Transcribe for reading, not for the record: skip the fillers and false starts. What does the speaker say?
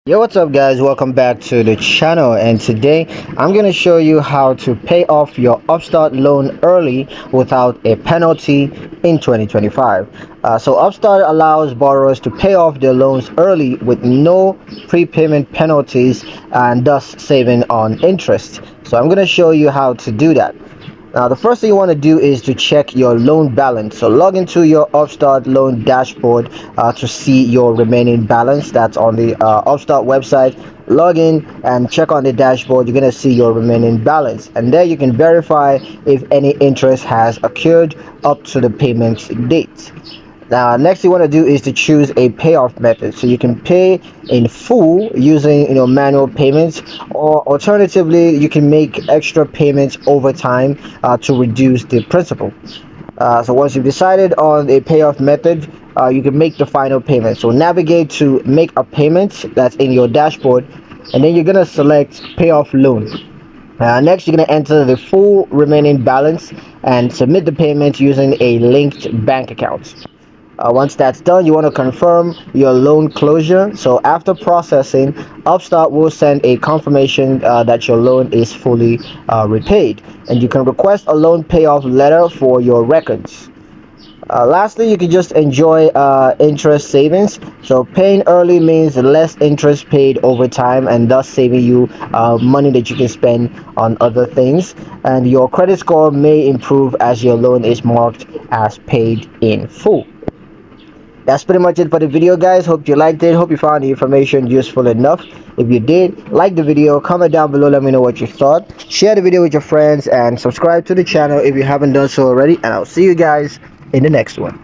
Yo, what's up guys, welcome back to the channel, and today I'm going to show you how to pay off your Upstart loan early without a penalty in 2025. So Upstart allows borrowers to pay off their loans early with no prepayment penalties and thus saving on interest. So I'm going to show you how to do that. Now, the first thing you want to do is to check your loan balance. So log into your Upstart loan dashboard to see your remaining balance. That's on the Upstart website. Log in and check on the dashboard. You're going to see your remaining balance. And there you can verify if any interest has occurred up to the payment date. Now, next you want to do is to choose a payoff method. So you can pay in full using manual payments, or alternatively you can make extra payments over time to reduce the principal. So once you've decided on a payoff method, you can make the final payment. So navigate to make a payment, that's in your dashboard, and then you're going to select pay off loan. Next, you're going to enter the full remaining balance and submit the payment using a linked bank account. Once that's done, you want to confirm your loan closure. So after processing, Upstart will send a confirmation that your loan is fully repaid, and you can request a loan payoff letter for your records. Lastly, you can just enjoy interest savings. So paying early means less interest paid over time, and thus saving you money that you can spend on other things. And your credit score may improve as your loan is marked as paid in full. That's pretty much it for the video, guys. Hope you liked it. Hope you found the information useful enough. If you did, like the video, comment down below, let me know what you thought. Share the video with your friends and subscribe to the channel if you haven't done so already, and I'll see you guys in the next one.